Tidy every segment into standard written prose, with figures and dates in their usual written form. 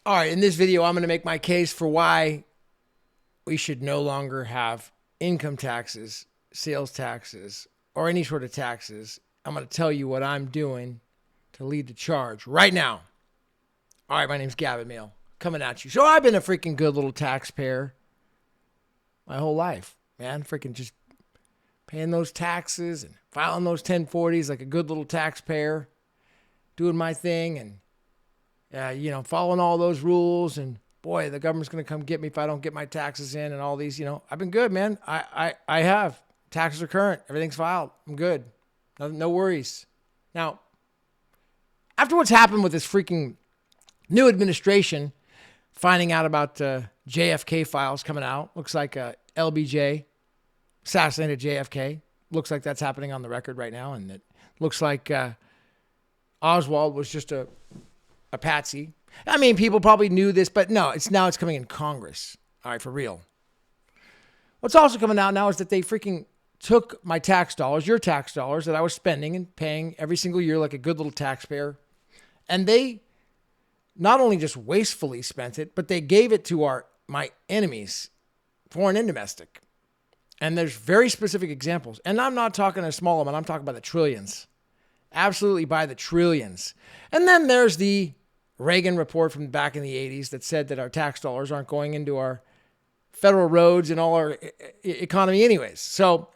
All right, in this video, I'm going to make my case for why we should no longer have income taxes, sales taxes, or any sort of taxes. I'm going to tell you what I'm doing to lead the charge right now. All right, my name's Gavin Mehl, coming at you. So I've been a freaking good little taxpayer my whole life, man. Freaking just paying those taxes and filing those 1040s like a good little taxpayer, doing my thing and following all those rules. And boy, the government's going to come get me if I don't get my taxes in and all these, I've been good, man. I have. Taxes are current. Everything's filed. I'm good. No worries. Now, after what's happened with this freaking new administration, finding out about JFK files coming out, looks like LBJ assassinated JFK. Looks like that's happening on the record right now. And it looks like Oswald was just a patsy. I mean, people probably knew this, but no, it's coming in Congress. All right, for real. What's also coming out now is that they freaking took my tax dollars, your tax dollars that I was spending and paying every single year like a good little taxpayer. And they not only just wastefully spent it, but they gave it to my enemies, foreign and domestic. And there's very specific examples. And I'm not talking a small amount. I'm talking about the trillions. Absolutely by the trillions. And then there's the Reagan report from back in the 80s that said that our tax dollars aren't going into our federal roads and all our economy anyways. So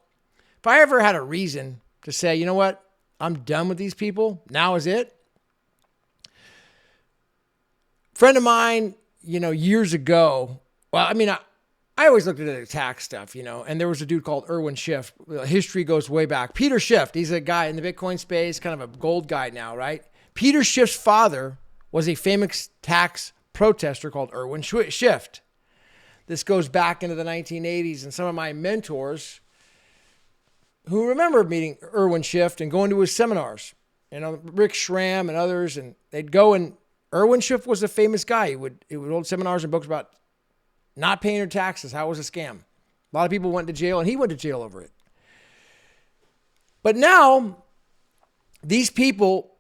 if I ever had a reason to say, you know what, I'm done with these people, now is it. Friend of mine, years ago, I always looked at the tax stuff, and there was a dude called Irwin Schiff. History goes way back. Peter Schiff, he's a guy in the Bitcoin space, kind of a gold guy now, right? Peter Schiff's father was a famous tax protester called Irwin Schiff. This goes back into the 1980s, and some of my mentors who remember meeting Irwin Schiff and going to his seminars, Rick Schramm and others, and they'd go, and Irwin Schiff was a famous guy. He would hold seminars and books about not paying your taxes, how it was a scam. A lot of people went to jail, and he went to jail over it. But now, these people,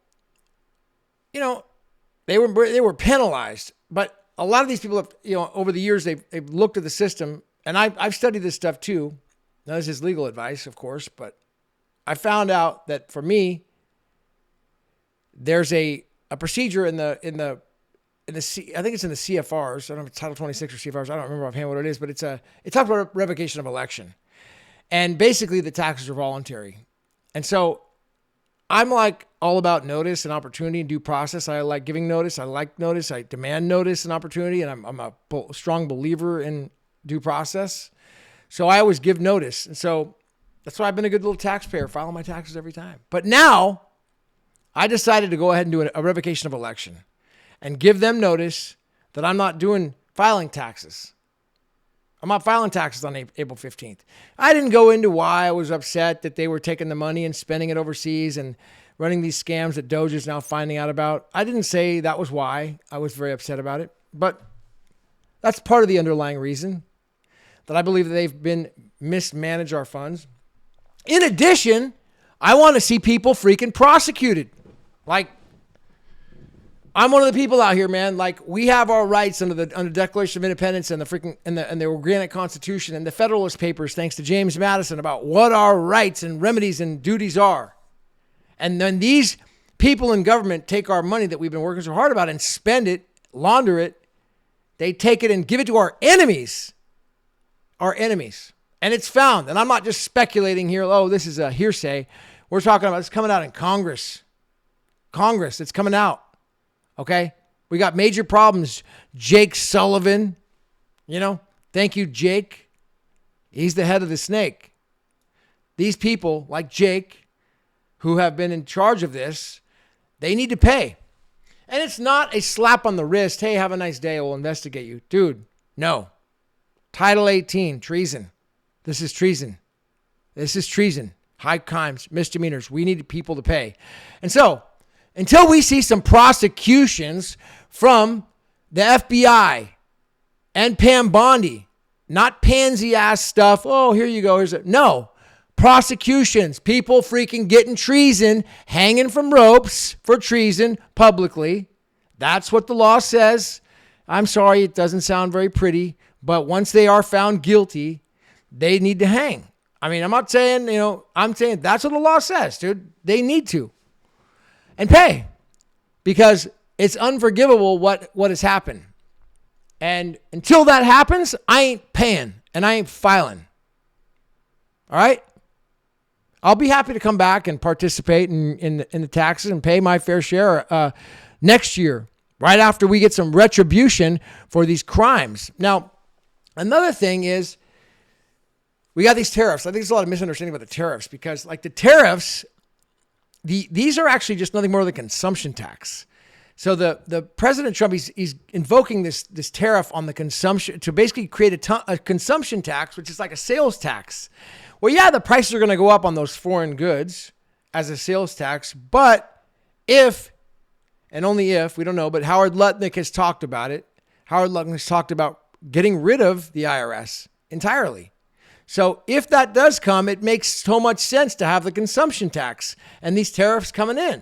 they were penalized. But a lot of these people have, over the years, they've looked at the system, and I've studied this stuff too. Now, this is legal advice, of course, but I found out that for me, there's a procedure in the I think it's in the CFRs. I don't know if it's Title 26 or CFRs. I don't remember offhand what it is, but it talks about revocation of election. And basically the taxes are voluntary. And so I'm like all about notice and opportunity and due process. I like giving notice. I like notice. I demand notice and opportunity. And I'm a strong believer in due process. So I always give notice. And so that's why I've been a good little taxpayer, filing my taxes every time. But now I decided to go ahead and do a revocation of election and give them notice that I'm not filing taxes. I'm not filing taxes on April 15th. I didn't go into why I was upset that they were taking the money and spending it overseas and running these scams that Doge is now finding out about. I didn't say that was why I was very upset about it, but that's part of the underlying reason that I believe that they've been mismanaged our funds. In addition, I want to see people freaking prosecuted. Like, I'm one of the people out here, man. Like, we have our rights under the Declaration of Independence and the Organic Constitution and the Federalist Papers, thanks to James Madison, about what our rights and remedies and duties are. And then these people in government take our money that we've been working so hard about and spend it, launder it. They take it and give it to our enemies. Our enemies. And it's found. And I'm not just speculating here. Oh, this is a hearsay. We're talking about it's coming out in Congress. Congress, it's coming out. Okay? We got major problems. Jake Sullivan, thank you, Jake. He's the head of the snake. These people like Jake who have been in charge of this, they need to pay. And it's not a slap on the wrist. Hey, have a nice day. We'll investigate you. Dude, no. Title 18, treason. This is treason. This is treason. High crimes, misdemeanors. We need people to pay. And so, until we see some prosecutions from the FBI and Pam Bondi, not pansy ass stuff. Oh, here you go. No, prosecutions, people freaking getting treason, hanging from ropes for treason publicly. That's what the law says. I'm sorry, it doesn't sound very pretty, but once they are found guilty, they need to hang. I mean, I'm not saying, I'm saying that's what the law says, dude. They need to. And pay. Because it's unforgivable what has happened. And until that happens, I ain't paying and I ain't filing. All right? I'll be happy to come back and participate in the taxes and pay my fair share next year, right after we get some retribution for these crimes. Now, another thing is we got these tariffs. I think there's a lot of misunderstanding about the tariffs because like the tariffs, these are actually just nothing more than consumption tax. So the President Trump, he's invoking this tariff on the consumption to basically create a consumption tax, which is like a sales tax. Well, yeah, the prices are going to go up on those foreign goods as a sales tax, but if, and only if, we don't know, but Howard Lutnick has talked about it. Howard Lutnick has talked about getting rid of the IRS entirely. So if that does come, it makes so much sense to have the consumption tax and these tariffs coming in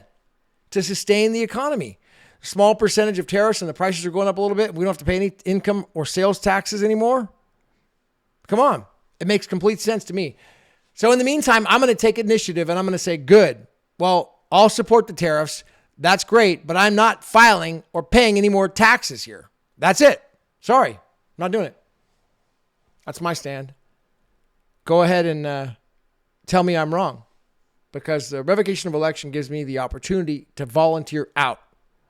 to sustain the economy. Small percentage of tariffs and the prices are going up a little bit. We don't have to pay any income or sales taxes anymore. Come on. It makes complete sense to me. So in the meantime, I'm going to take initiative and I'm going to say, good. Well, I'll support the tariffs. That's great, but I'm not filing or paying any more taxes here. That's it. Sorry. I'm not doing it. That's my stand. Go ahead and tell me I'm wrong because the revocation of election gives me the opportunity to volunteer out.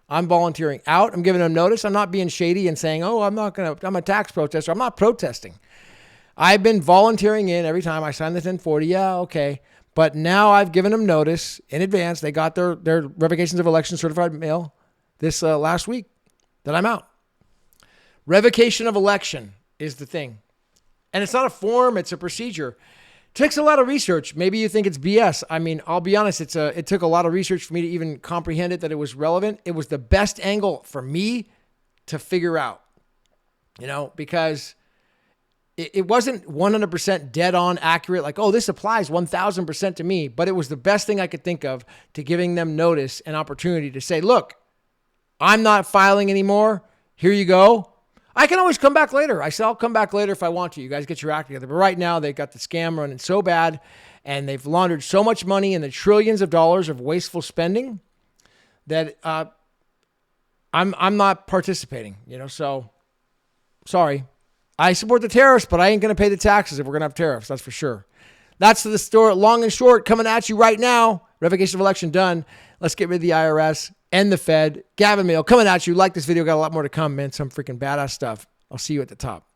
I'm volunteering out. I'm giving them notice. I'm not being shady and saying, oh, I'm a tax protester. I'm not protesting. I've been volunteering in every time I sign the 1040. Yeah, okay. But now I've given them notice in advance. They got their revocations of election certified mail this last week that I'm out. Revocation of election is the thing. And it's not a form, it's a procedure. It takes a lot of research. Maybe you think it's BS. I mean, I'll be honest, it took a lot of research for me to even comprehend it, that it was relevant. It was the best angle for me to figure out, because it wasn't 100% dead on accurate, like, oh, this applies 1,000% to me, but it was the best thing I could think of to giving them notice and opportunity to say, look, I'm not filing anymore. Here you go. I can always come back later. I said, I'll come back later if I want to. You guys get your act together. But right now they've got the scam running so bad and they've laundered so much money in the trillions of dollars of wasteful spending that I'm not participating, so sorry. I support the tariffs, but I ain't going to pay the taxes if we're going to have tariffs. That's for sure. That's the story, long and short, coming at you right now. Revocation of election done. Let's get rid of the IRS and the Fed. Gavin Mehl coming at you. Like this video. Got a lot more to come, man. Some freaking badass stuff. I'll see you at the top.